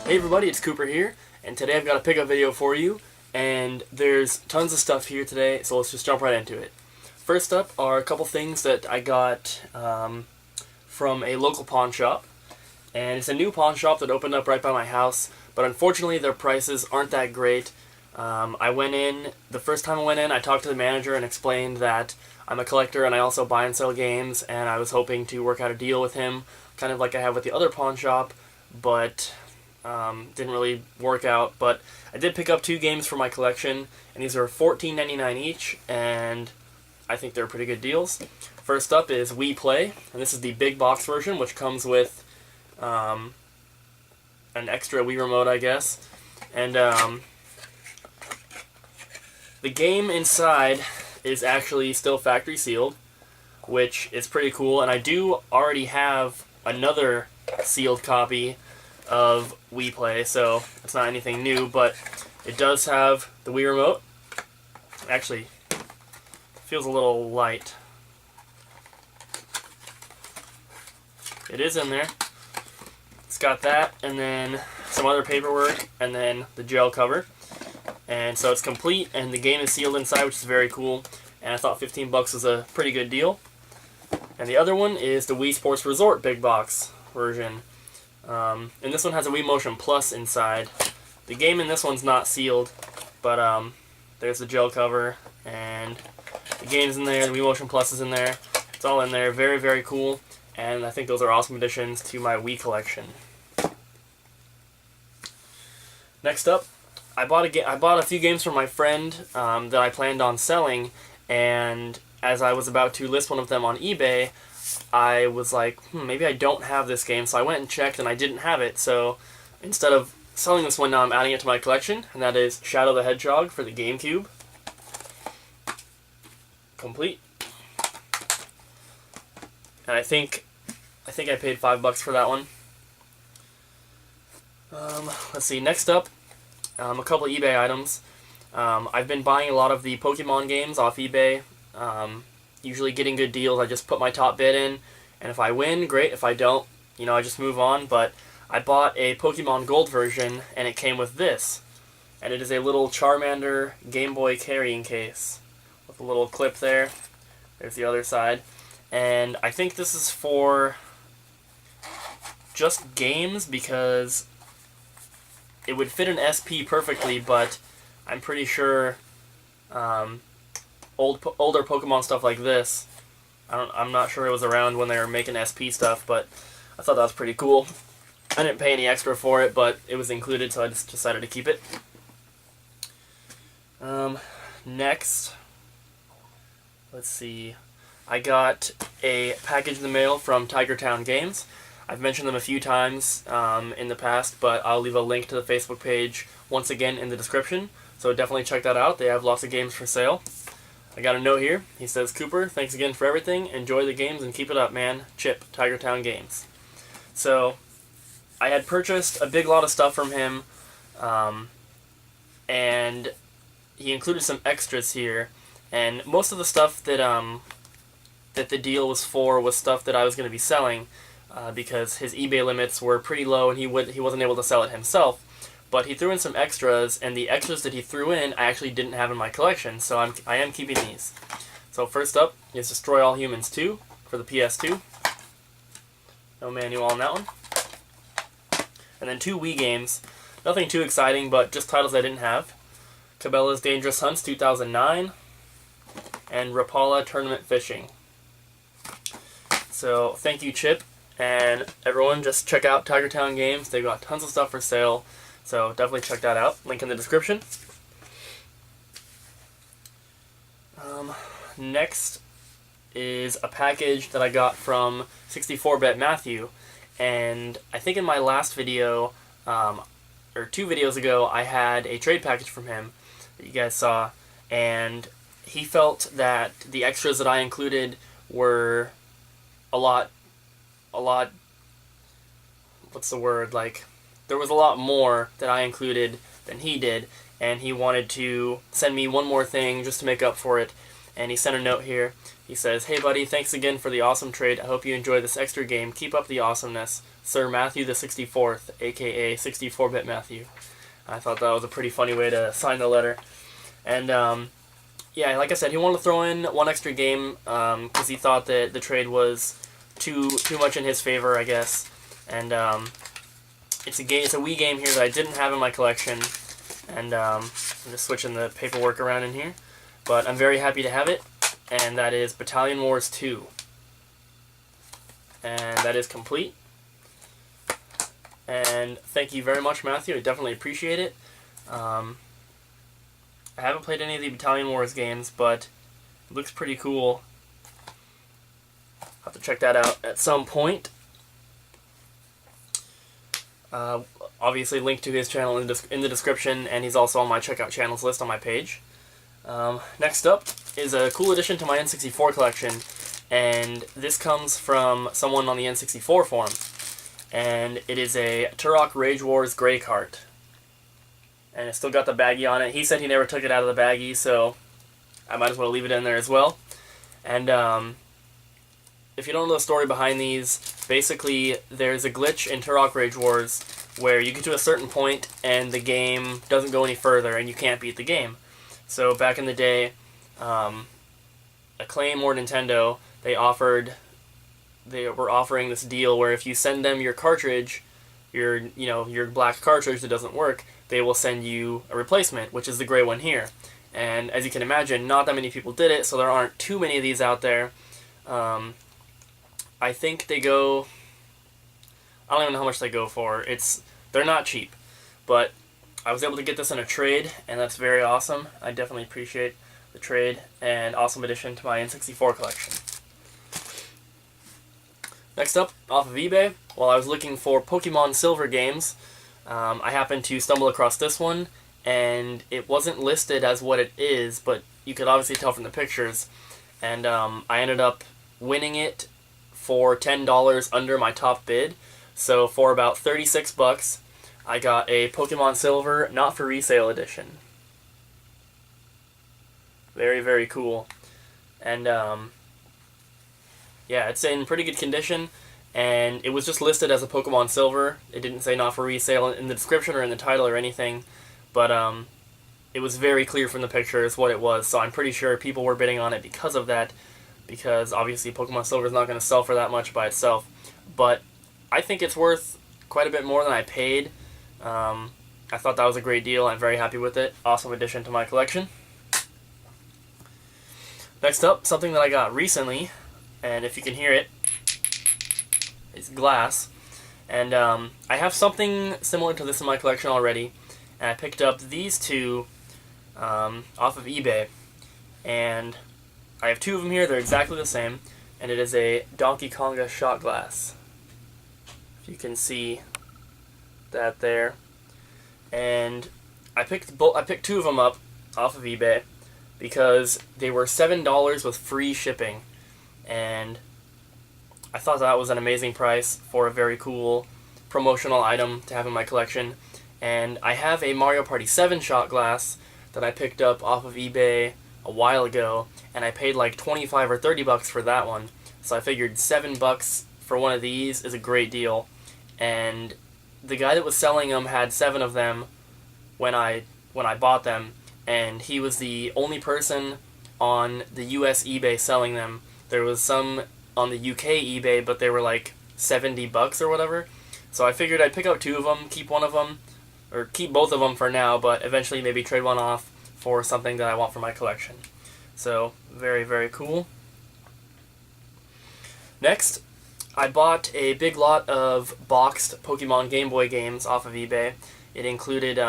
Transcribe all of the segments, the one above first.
Hey everybody, it's Cooper here, and today I've got a pickup video for you, and there's tons of stuff here today, so let's just jump right into it. First up are a couple things that I got from a local pawn shop, and it's a new pawn shop that opened up right by my house, but unfortunately their prices aren't that great. The first time I went in, I talked to the manager and explained that I'm a collector and I also buy and sell games, and I was hoping to work out a deal with him, kind of like I have with the other pawn shop, but didn't really work out. But I did pick up 2 games for my collection, and these are $14.99 each, and I think they're pretty good deals. First up is Wii Play, and this is the big box version, which comes with an extra Wii remote, I guess. And the game inside is actually still factory sealed, which is pretty cool, and I do already have another sealed copy of Wii Play, so it's not anything new, but it does have the Wii remote. Actually, it feels a little light. It is in there. It's got that, and then some other paperwork, and then the gel cover. And so it's complete, and the game is sealed inside, which is very cool, and I thought 15 bucks was a pretty good deal. And the other one is the Wii Sports Resort big box version. And this one has a Wii Motion Plus inside. The game in this one's not sealed, but there's the gel cover, and the game's in there, the Wii Motion Plus is in there. It's all in there. Very, very cool, and I think those are awesome additions to my Wii collection. Next up, I bought a few games from my friend that I planned on selling, and as I was about to list one of them on eBay, I was like, maybe I don't have this game, so I went and checked and I didn't have it, so instead of selling this one, now I'm adding it to my collection, and that is Shadow the Hedgehog for the GameCube. Complete. And I think I paid $5 for that one. Let's see, next up, a couple of eBay items. I've been buying a lot of the Pokemon games off eBay, usually getting good deals. I just put my top bid in, and if I win, great. If I don't, I just move on. But I bought a Pokemon Gold version, and it came with this. And it is a little Charmander Game Boy carrying case with a little clip there. There's the other side. And I think this is for just games, because it would fit an SP perfectly, but I'm pretty sure older Pokemon stuff like this, I'm not sure it was around when they were making SP stuff, but I thought that was pretty cool. I didn't pay any extra for it, but it was included, so I just decided to keep it. Next, let's see. I got a package in the mail from Tiger Town Games. I've mentioned them a few times in the past, but I'll leave a link to the Facebook page once again in the description, so definitely check that out. They have lots of games for sale. I got a note here. He says, "Cooper, thanks again for everything. Enjoy the games and keep it up, man. Chip, Tiger Town Games." So I had purchased a big lot of stuff from him, and he included some extras here, and most of the stuff that that the deal was for was stuff that I was going to be selling, because his eBay limits were pretty low and he wasn't able to sell it himself. But he threw in some extras, and the extras that he threw in I actually didn't have in my collection, so I am keeping these. So first up is Destroy All Humans 2 for the PS2. No manual on that one. And then 2 Wii games. Nothing too exciting, but just titles I didn't have. Cabela's Dangerous Hunts 2009 and Rapala Tournament Fishing. So thank you, Chip, and everyone, just check out Tiger Town Games. They've got tons of stuff for sale, so definitely check that out. Link in the description. Next is a package that I got from 64 Matthew, and I think in my last video, or 2 videos ago, I had a trade package from him that you guys saw, and he felt that the extras that I included were a lot, what's the word, like, there was a lot more that I included than he did, and he wanted to send me one more thing just to make up for it, and he sent a note here. He says, "Hey buddy, thanks again for the awesome trade. I hope you enjoy this extra game. Keep up the awesomeness. Sir Matthew the 64th, aka 64-bit Matthew." I thought that was a pretty funny way to sign the letter. And yeah, like I said, he wanted to throw in one extra game because he thought that the trade was too much in his favor, I guess. And it's a Wii game here that I didn't have in my collection. And I'm just switching the paperwork around in here. But I'm very happy to have it. And that is Battalion Wars 2. And that is complete. And thank you very much, Matthew. I definitely appreciate it. I haven't played any of the Battalion Wars games, but it looks pretty cool. I'll have to check that out at some point. Obviously, link to his channel in the description, and he's also on my checkout channels list on my page. Next up is a cool addition to my N64 collection, and this comes from someone on the N64 forum. And it is a Turok Rage Wars Grey Cart. And it's still got the baggie on it. He said he never took it out of the baggie, so I might as well leave it in there as well. And if you don't know the story behind these, basically there's a glitch in Turok Rage Wars where you get to a certain point and the game doesn't go any further and you can't beat the game. So back in the day, Acclaim or Nintendo, they were offering this deal where if you send them your cartridge, your black cartridge that doesn't work, they will send you a replacement, which is the gray one here. And as you can imagine, not that many people did it, so there aren't too many of these out there. I think they go, I don't even know how much they go for. They're not cheap, but I was able to get this in a trade, and that's very awesome. I definitely appreciate the trade, and awesome addition to my N64 collection. Next up, off of eBay, while I was looking for Pokemon Silver games, I happened to stumble across this one, and it wasn't listed as what it is, but you could obviously tell from the pictures, and I ended up winning it for $10 under my top bid. So for about 36 bucks, I got a Pokemon Silver not for resale edition. Very, very cool. And yeah, it's in pretty good condition, and it was just listed as a Pokemon Silver. It didn't say not for resale in the description or in the title or anything, but it was very clear from the pictures what it was, so I'm pretty sure people were bidding on it because of that, because obviously Pokemon Silver is not going to sell for that much by itself. But I think it's worth quite a bit more than I paid. I thought that was a great deal. I'm very happy with it. Awesome addition to my collection. Next up, something that I got recently, and if you can hear it, it's glass. And I have something similar to this in my collection already, and I picked up these two off of eBay, and I have two of them here. They're exactly the same, and it is a Donkey Konga shot glass. If you can see that there. And I picked two of them up off of eBay because they were $7 with free shipping, and I thought that was an amazing price for a very cool promotional item to have in my collection. And I have a Mario Party 7 shot glass that I picked up off of eBay a while ago, and I paid like 25 or 30 bucks for that one. So I figured $7 for one of these is a great deal. And the guy that was selling them had 7 of them when I bought them, and he was the only person on the US eBay selling them. There was some on the UK eBay, but they were like 70 bucks or whatever. So I figured I'd pick out 2 of them, keep one of them, or keep both of them for now, but eventually maybe trade one off for something that I want for my collection. So, very, very cool. Next, I bought a big lot of boxed Pokemon Game Boy games off of eBay. It included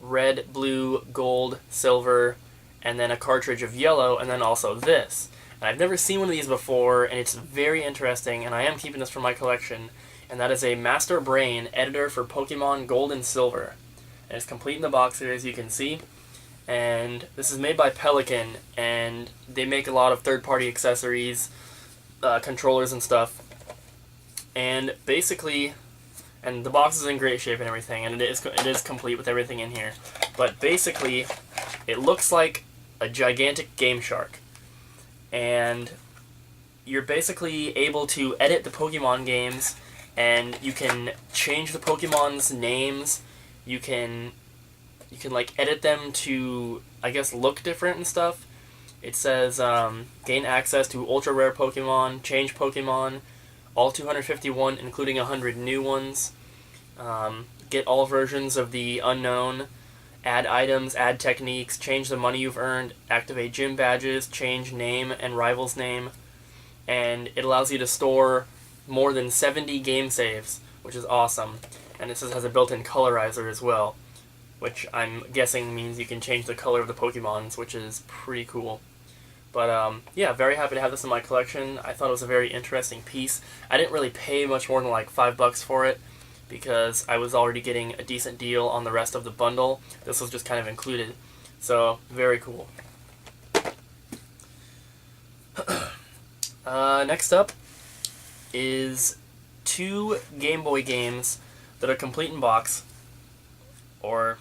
red, blue, gold, silver, and then a cartridge of yellow, and then also this. And I've never seen one of these before, and it's very interesting, and I am keeping this for my collection. And that is a Master Brain editor for Pokemon Gold and Silver. And it's complete in the box here, as you can see. And this is made by Pelican, and they make a lot of third-party accessories, controllers and stuff. And basically, and the box is in great shape and everything, and it is complete with everything in here. But basically, it looks like a gigantic game shark. And you're basically able to edit the Pokemon games, and you can change the Pokemon's names. You can like edit them to, I guess, look different and stuff. It says gain access to ultra rare Pokemon, change Pokemon, all 251, including 100 new ones. Get all versions of the unknown, add items, add techniques, change the money you've earned, activate gym badges, change name and rival's name, and it allows you to store more than 70 game saves, which is awesome. And it has a built-in colorizer as well, which I'm guessing means you can change the color of the Pokemons, which is pretty cool. But yeah, very happy to have this in my collection. I thought it was a very interesting piece. I didn't really pay much more than like $5 for it, because I was already getting a decent deal on the rest of the bundle. This was just kind of included. So, very cool. Next up is 2 Game Boy games that are complete in box, or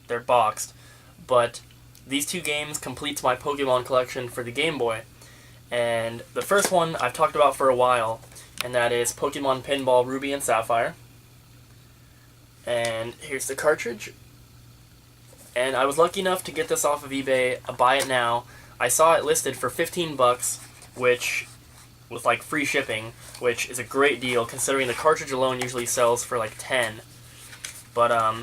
they're boxed, but these 2 games completes my Pokemon collection for the Game Boy. And the first one I've talked about for a while, and that is Pokemon Pinball Ruby and Sapphire. And here's the cartridge. And I was lucky enough to get this off of eBay, buy it now. I saw it listed for $15, which with like free shipping, which is a great deal considering the cartridge alone usually sells for like 10. But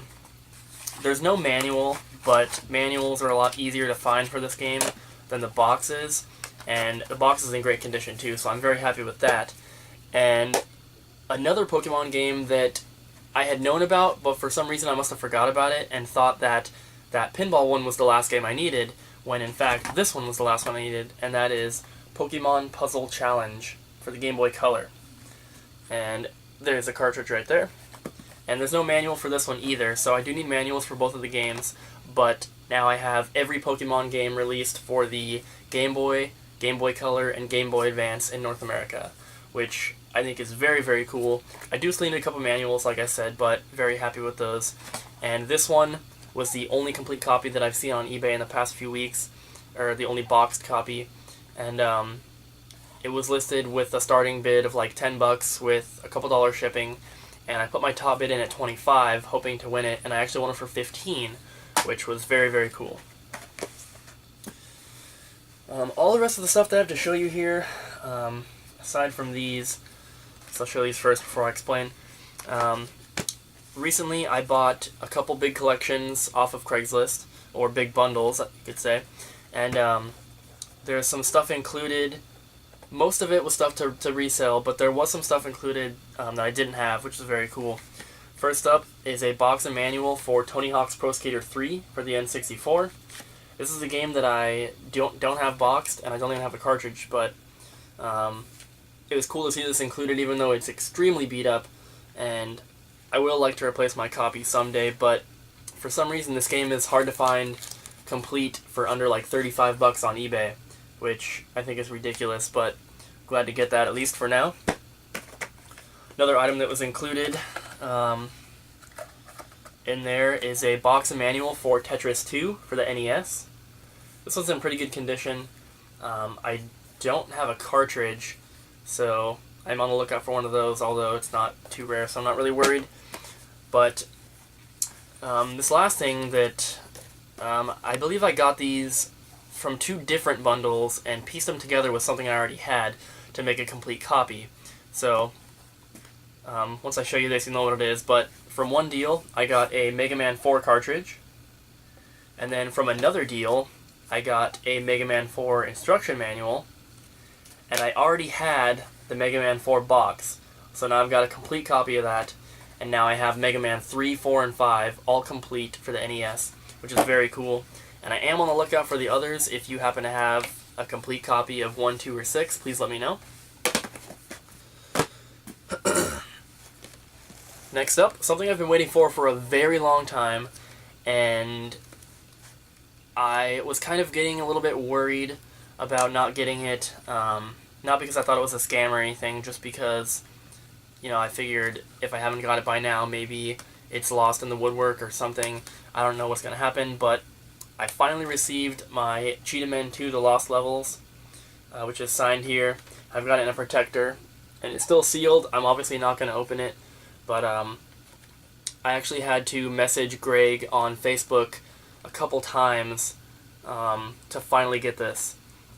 there's no manual, but manuals are a lot easier to find for this game than the boxes, and the box is in great condition too, so I'm very happy with that. And another Pokemon game that I had known about, but for some reason I must have forgot about it and thought that that Pinball one was the last game I needed, when in fact this one was the last one I needed, and that is Pokemon Puzzle Challenge for the Game Boy Color. And there's a cartridge right there. And there's no manual for this one either, so I do need manuals for both of the games, but now I have every Pokemon game released for the Game Boy, Game Boy Color, and Game Boy Advance in North America, which I think is very, very cool. I do still need a couple manuals, like I said, but very happy with those. And this one was the only complete copy that I've seen on eBay in the past few weeks, or the only boxed copy, and it was listed with a starting bid of like $10 with a couple dollars shipping, and I put my top bid in at $25, hoping to win it, and I actually won it for $15, which was very, very cool. All the rest of the stuff that I have to show you here, aside from these, so I'll show these first before I explain. Recently I bought a couple big collections off of Craigslist, or big bundles, you could say, and there's some stuff included. Most of it was stuff to resell, but there was some stuff included that I didn't have, which is very cool. First up is a box and manual for Tony Hawk's Pro Skater 3 for the N64. This is a game that I don't have boxed, and I don't even have a cartridge, but it was cool to see this included, even though it's extremely beat up, and I will like to replace my copy someday, but for some reason this game is hard to find complete for under like $35 on eBay, which I think is ridiculous, but glad to get that at least for now. Another item that was included in there is a box and manual for Tetris 2 for the NES. This one's in pretty good condition. I don't have a cartridge, so I'm on the lookout for one of those, although it's not too rare, so I'm not really worried. But this last thing that I believe I got these from 2 different bundles and pieced them together with something I already had to make a complete copy. So once I show you this, you'll know what it is, but from one deal I got a Mega Man 4 cartridge, and then from another deal I got a Mega Man 4 instruction manual, and I already had the Mega Man 4 box, so now I've got a complete copy of that, and now I have Mega Man 3, 4, and 5 all complete for the NES, which is very cool. And I am on the lookout for the others. If you happen to have a complete copy of 1, 2, or 6, please let me know. Next up, something I've been waiting for a very long time, and I was kind of getting a little bit worried about not getting it, not because I thought it was a scam or anything, just because, you know, I figured if I haven't got it by now, maybe it's lost in the woodwork or something. I don't know what's going to happen, but I finally received my Cheetah 2 The Lost Levels, which is signed here. I've got it in a protector, and it's still sealed. I'm obviously not going to open it, but I actually had to message Greg on Facebook a couple times to finally get this.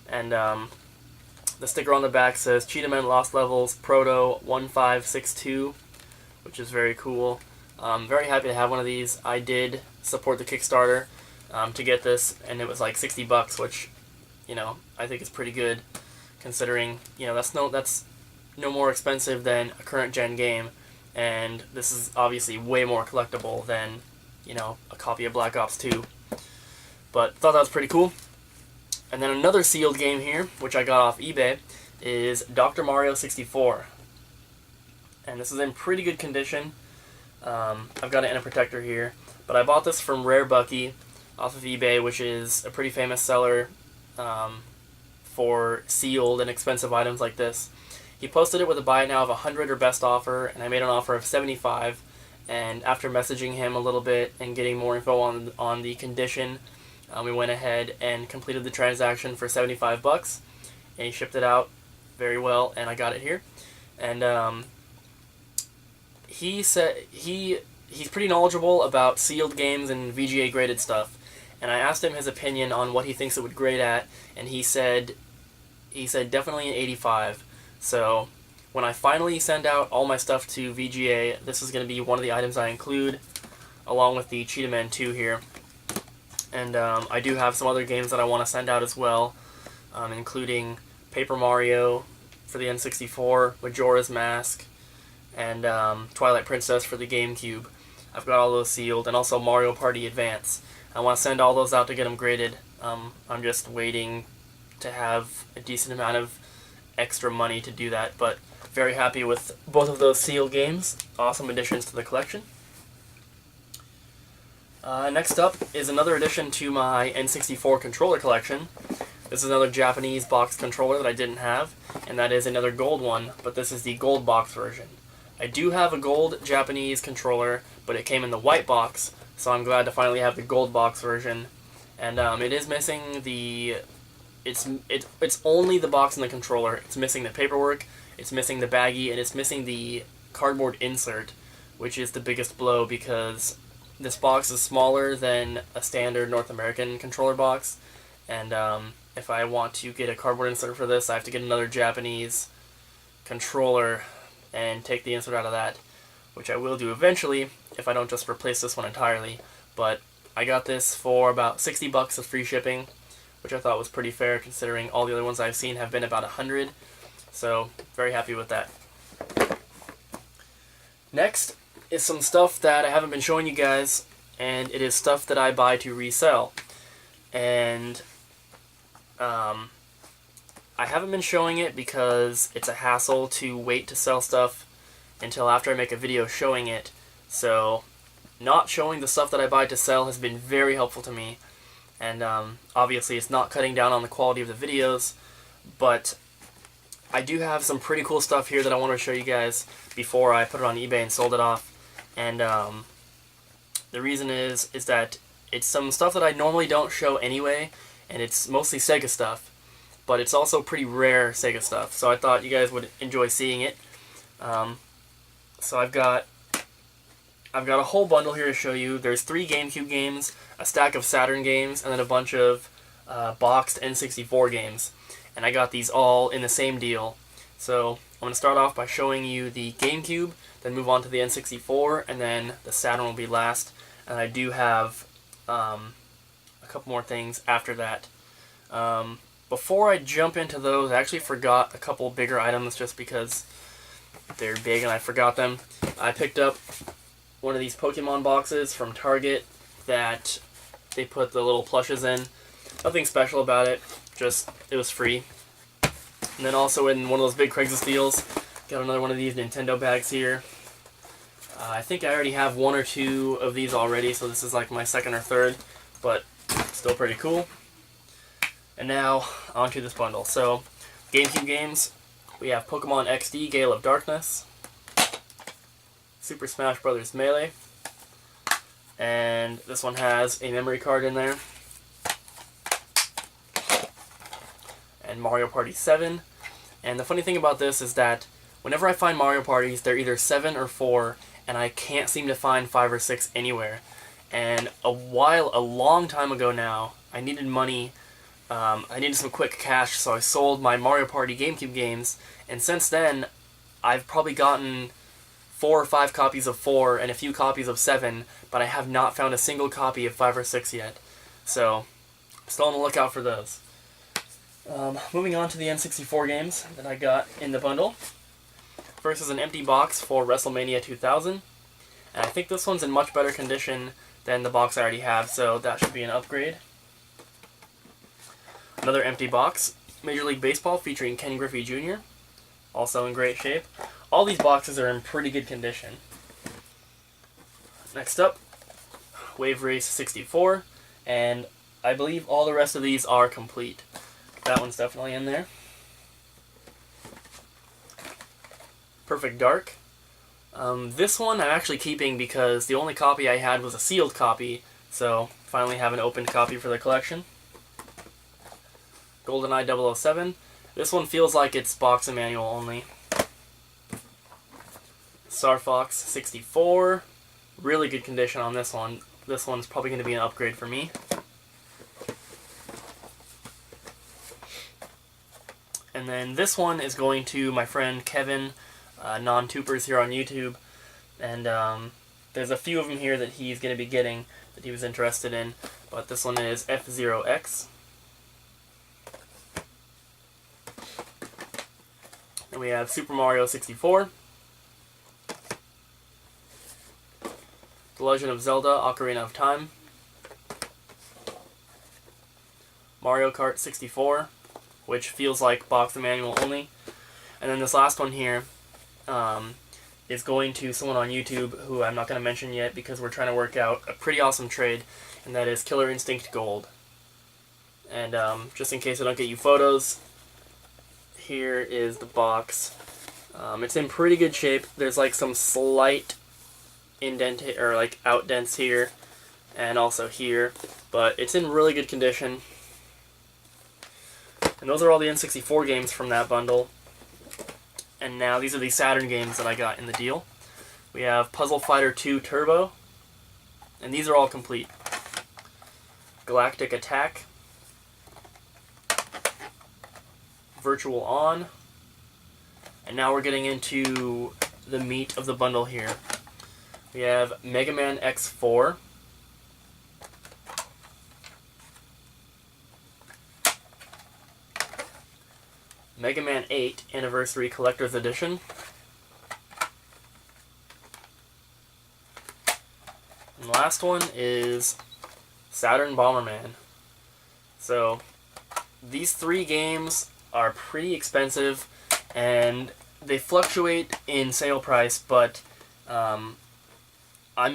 And the sticker on the back says Cheetah Lost Levels Proto 1562, which is very cool. I'm very happy to have one of these. I did support the Kickstarter to get this, and it was like $60, which, you know, I think is pretty good, considering, you know, that's no more expensive than a current gen game, and this is obviously way more collectible than, you know, a copy of Black Ops 2. But thought that was pretty cool. And then another sealed game here, which I got off eBay, is Dr. Mario 64. And this is in pretty good condition. I've got it in a protector here. But I bought this from Rare Bucky off of eBay, which is a pretty famous seller for sealed and expensive items like this. He posted it with a buy now of 100 or best offer, and I made an offer of 75. And after messaging him a little bit and getting more info on the condition, we went ahead and completed the transaction for $75, and he shipped it out very well, and I got it here. And he said he's pretty knowledgeable about sealed games and VGA graded stuff, and I asked him his opinion on what he thinks it would grade at, and he said definitely an 85. So when I finally send out all my stuff to VGA, this is going to be one of the items I include, along with the Cheetah 2 here. And I do have some other games that I want to send out as well, including Paper Mario for the N64, Majora's Mask, and Twilight Princess for the GameCube. I've got all those sealed, and also Mario Party Advance. I want to send all those out to get them graded. I'm just waiting to have a decent amount of extra money to do that, but very happy with both of those sealed games. Awesome additions to the collection. Next up is another addition to my N64 Controller collection. This is another Japanese box controller that I didn't have, and that is another gold one, but this is the gold box version. I do have a gold Japanese controller, but it came in the white box, so I'm glad to finally have the gold box version. And it is missing the... It's only the box and the controller. It's missing the paperwork, it's missing the baggie, and it's missing the cardboard insert, which is the biggest blow because this box is smaller than a standard North American controller box, and if I want to get a cardboard insert for this, I have to get another Japanese controller and take the insert out of that, which I will do eventually if I don't just replace this one entirely. But I got this for about $60 of free shipping, which I thought was pretty fair considering all the other ones I've seen have been about $100, so very happy with that. Next is some stuff that I haven't been showing you guys, and it is stuff that I buy to resell. And I haven't been showing it because it's a hassle to wait to sell stuff until after I make a video showing it. So not showing the stuff that I buy to sell has been very helpful to me. And obviously it's not cutting down on the quality of the videos, but I do have some pretty cool stuff here that I want to show you guys before I put it on eBay and sold it off. And the reason is that it's some stuff that I normally don't show anyway, and it's mostly Sega stuff, but it's also pretty rare Sega stuff, so I thought you guys would enjoy seeing it. So I've got a whole bundle here to show you. There's 3 GameCube games, a stack of Saturn games, and then a bunch of boxed N64 games. And I got these all in the same deal. So I'm going to start off by showing you the GameCube, then move on to the N64, and then the Saturn will be last. And I do have a couple more things after that. Before I jump into those, I actually forgot a couple bigger items just because they're big and I forgot them. I picked up one of these Pokemon boxes from Target that they put the little plushes in. Nothing special about it, just it was free. And then also in one of those big Craigslist deals, got another one of these Nintendo bags here. I think I already have 1 or 2 of these already, so this is like my second or third, but still pretty cool. And now, onto this bundle. So, GameCube games, we have Pokemon XD Gale of Darkness, Super Smash Bros. Melee, and this one has a memory card in there. and Mario Party 7. And the funny thing about this is that whenever I find Mario Parties, they're either 7 or 4, and I can't seem to find 5 or 6 anywhere. And a long time ago now, I needed money. I needed some quick cash, so I sold my Mario Party GameCube games, and since then, I've probably gotten 4 or 5 copies of 4 and a few copies of 7, but I have not found a single copy of 5 or 6 yet. So, still on the lookout for those. Moving on to the N64 games that I got in the bundle. First is an empty box for WrestleMania 2000, and I think this one's in much better condition than the box I already have, so that should be an upgrade. Another empty box, Major League Baseball featuring Ken Griffey Jr., also in great shape. All these boxes are in pretty good condition. Next up, Wave Race 64, and I believe all the rest of these are complete. That one's definitely in there. Perfect Dark. This one I'm actually keeping because the only copy I had was a sealed copy, so finally have an opened copy for the collection. GoldenEye 007. This one feels like it's box and manual only. Star Fox 64. Really good condition on this one. This one's probably going to be an upgrade for me. And then this one is going to my friend Kevin, Non-Tupers here on YouTube. And there's a few of them here that he's going to be getting that he was interested in. But this one is F-Zero X. And we have Super Mario 64. The Legend of Zelda Ocarina of Time. Mario Kart 64, which feels like box and manual only. And then this last one here is going to someone on YouTube who I'm not going to mention yet because we're trying to work out a pretty awesome trade, and that is Killer Instinct Gold. And just in case I don't get you photos, here is the box. It's in pretty good shape. There's like some slight outdents here and also here, but it's in really good condition. And those are all the N64 games from that bundle. And now these are the Saturn games that I got in the deal. We have Puzzle Fighter 2 Turbo, and these are all complete. Galactic Attack, Virtual On, and now we're getting into the meat of the bundle here. We have Mega Man X4, Mega Man 8 Anniversary Collector's Edition, and the last one is Saturn Bomberman. So these 3 games are pretty expensive and they fluctuate in sale price, but I'm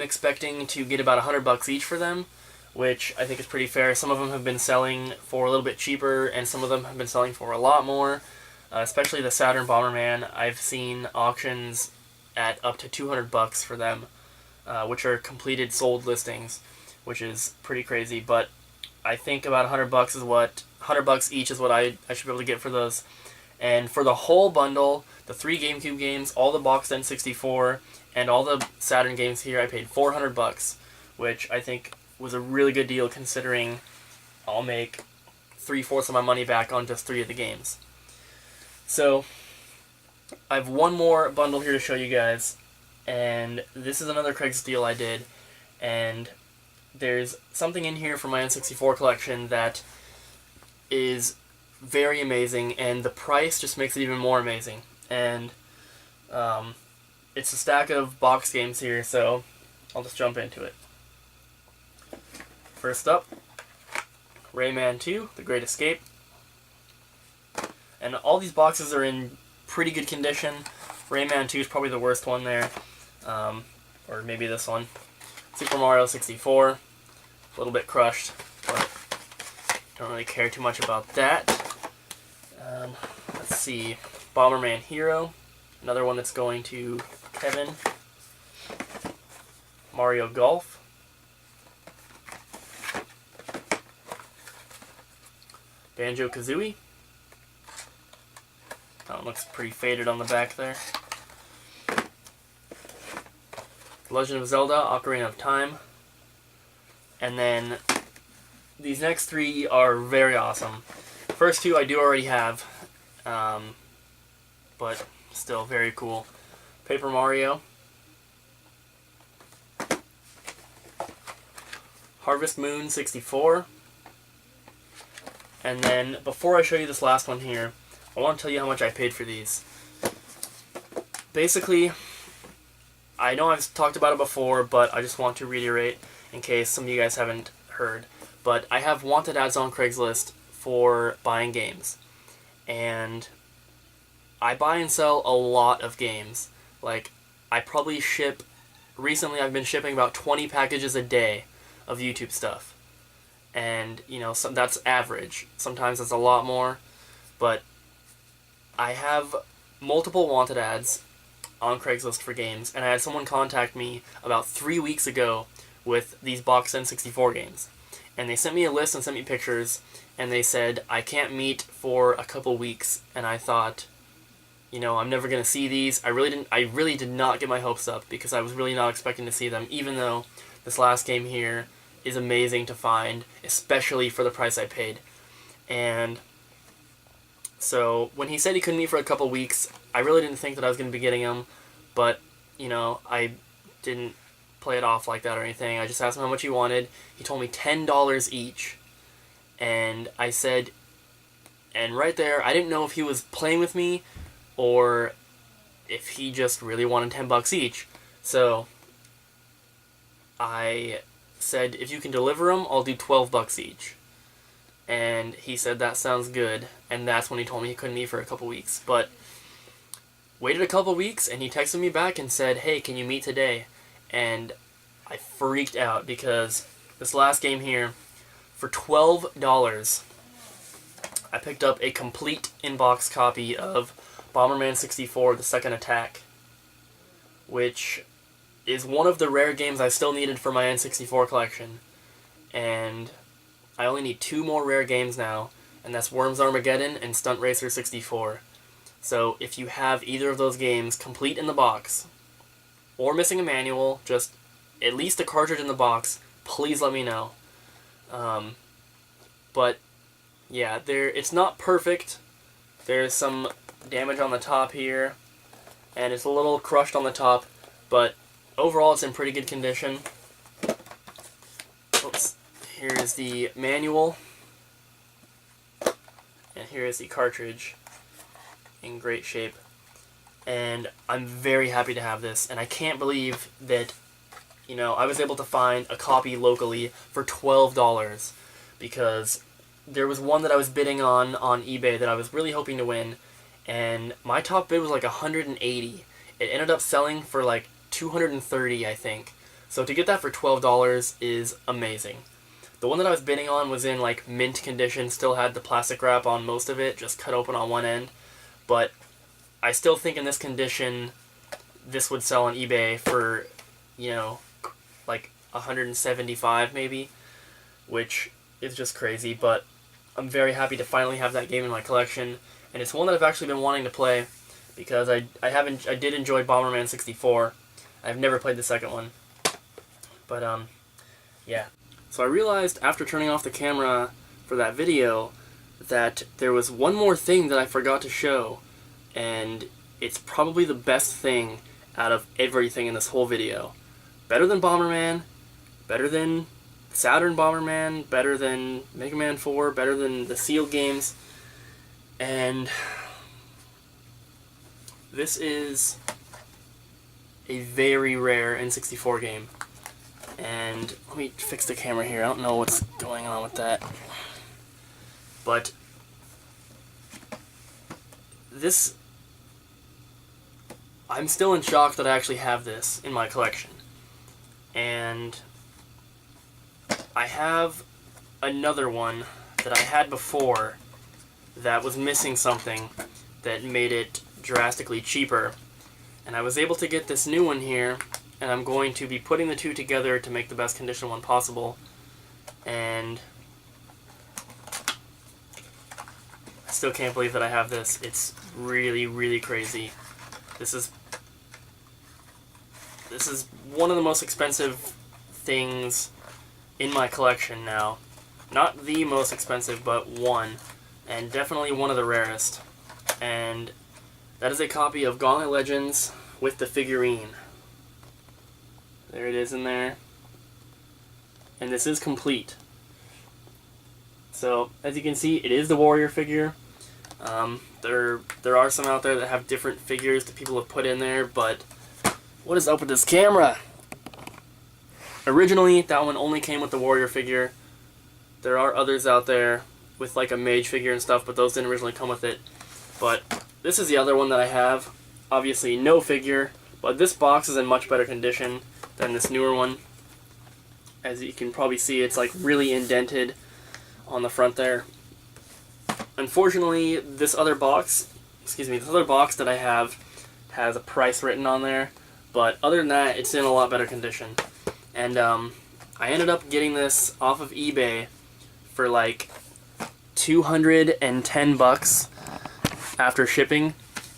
expecting to get about $100 each for them, which I think is pretty fair. Some of them have been selling for a little bit cheaper, and some of them have been selling for a lot more. Especially the Saturn Bomberman, I've seen auctions at up to $200 for them, which are completed sold listings, which is pretty crazy. But I think about $100 each is what I should be able to get for those. And for the whole bundle, the 3 GameCube games, all the boxed N64, and all the Saturn games here, I paid $400, which I think was a really good deal considering I'll make 3/4 of my money back on just 3 of the games. So, I have one more bundle here to show you guys, and this is another Craigslist deal I did, and there's something in here from my N64 collection that is very amazing, and the price just makes it even more amazing. And it's a stack of box games here, so I'll just jump into it. First up, Rayman 2, The Great Escape. And all these boxes are in pretty good condition. Rayman 2 is probably the worst one there, or maybe this one. Super Mario 64, a little bit crushed, but don't really care too much about that. Let's see, Bomberman Hero, another one that's going to Kevin. Mario Golf. Banjo-Kazooie. That looks pretty faded on the back there. Legend of Zelda, Ocarina of Time. And then these next three are very awesome. First two I do already have, but still very cool. Paper Mario. Harvest Moon 64. And then, before I show you this last one here, I want to tell you how much I paid for these. Basically, I know I've talked about it before, but I just want to reiterate in case some of you guys haven't heard. But I have wanted ads on Craigslist for buying games. And I buy and sell a lot of games. Like, I probably ship... Recently, I've been shipping about 20 packages a day of YouTube stuff. And, you know, that's average. Sometimes it's a lot more. But I have multiple wanted ads on Craigslist for games. And I had someone contact me about 3 weeks ago with these boxed N64 games. And they sent me a list and sent me pictures. And they said, I can't meet for a couple weeks. And I thought, you know, I'm never going to see these. I really did not get my hopes up because I was really not expecting to see them. Even though this last game here is amazing to find, especially for the price I paid. And so when he said he couldn't meet for a couple weeks, I really didn't think that I was going to be getting them, but, you know, I didn't play it off like that or anything. I just asked him how much he wanted. He told me $10 each, and I said, and right there, I didn't know if he was playing with me or if he just really wanted $10 each. So I said, if you can deliver them, I'll do $12 each. And he said, that sounds good. And that's when he told me he couldn't meet for a couple weeks. But waited a couple weeks, and he texted me back and said, hey, can you meet today? And I freaked out because this last game here, for $12, I picked up a complete in-box copy of Bomberman 64, The Second Attack, which is one of the rare games I still needed for my N64 collection. And I only need 2 more rare games now, and that's Worms Armageddon and Stunt Racer 64. So if you have either of those games complete in the box, or missing a manual, just at least a cartridge in the box, please let me know. But yeah, it's not perfect. There's some damage on the top here, and it's a little crushed on the top, but overall, it's in pretty good condition. Oops. Here is the manual. And here is the cartridge. In great shape. And I'm very happy to have this. And I can't believe that, you know, I was able to find a copy locally for $12. Because there was one that I was bidding on eBay that I was really hoping to win. And my top bid was like $180. It ended up selling for like $230, I think. So to get that for $12 is amazing. The one that I was bidding on was in like mint condition, still had the plastic wrap on most of it, just cut open on one end. But I still think in this condition, this would sell on eBay for, you know, like $175 maybe, which is just crazy. But I'm very happy to finally have that game in my collection, and it's one that I've actually been wanting to play because I did enjoy Bomberman 64. I've never played the second one. But, yeah. So I realized after turning off the camera for that video that there was one more thing that I forgot to show, and it's probably the best thing out of everything in this whole video. Better than Bomberman, better than Saturn Bomberman, better than Mega Man 4, better than the sealed games, and this is a very rare N64 game. And let me fix the camera here. I don't know what's going on with that. But this, I'm still in shock that I actually have this in my collection. And I have another one that I had before that was missing something that made it drastically cheaper. And I was able to get this new one here, and I'm going to be putting the two together to make the best condition one possible. And I still can't believe that I have this. It's really, really crazy. This is one of the most expensive things in my collection now. Not the most expensive, but one. And definitely one of the rarest. And that is a copy of Gauntlet Legends with the figurine. There it is in there. And this is complete. So, as you can see, it is the warrior figure. There are some out there that have different figures that people have put in there, but what is up with this camera? Originally, that one only came with the warrior figure. There are others out there with like a mage figure and stuff, but those didn't originally come with it. But this is the other one that I have. Obviously, no figure, but this box is in much better condition than this newer one. As you can probably see, it's like really indented on the front there. Unfortunately, this other box that I have has a price written on there, but other than that, it's in a lot better condition. And I ended up getting this off of eBay for like $210 after shipping,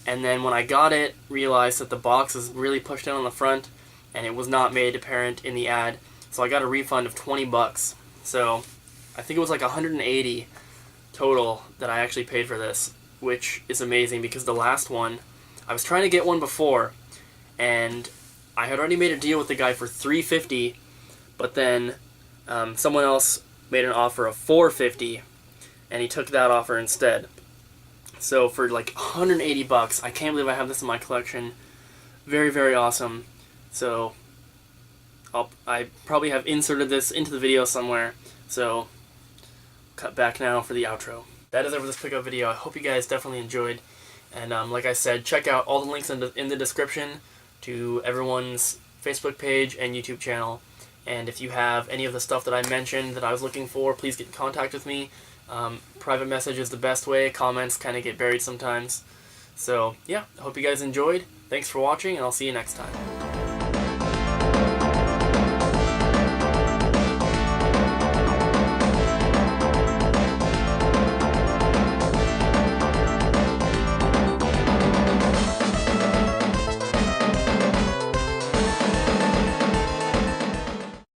and then when I got it, realized that the box is really pushed in on the front, and it was not made apparent in the ad, so I got a refund of $20. So I think it was like $180 total that I actually paid for this, which is amazing because the last one, I was trying to get one before, and I had already made a deal with the guy for $350, but then someone else made an offer of $450, and he took that offer instead. So for like $180, I can't believe I have this in my collection. Very, very awesome. So I probably have inserted this into the video somewhere. So cut back now for the outro. That is it for this pickup video. I hope you guys definitely enjoyed. And like I said, check out all the links in the description to everyone's Facebook page and YouTube channel. And if you have any of the stuff that I mentioned that I was looking for, please get in contact with me. Private message is the best way. Comments kind of get buried sometimes. So yeah, I hope you guys enjoyed. Thanks for watching, and I'll see you next time.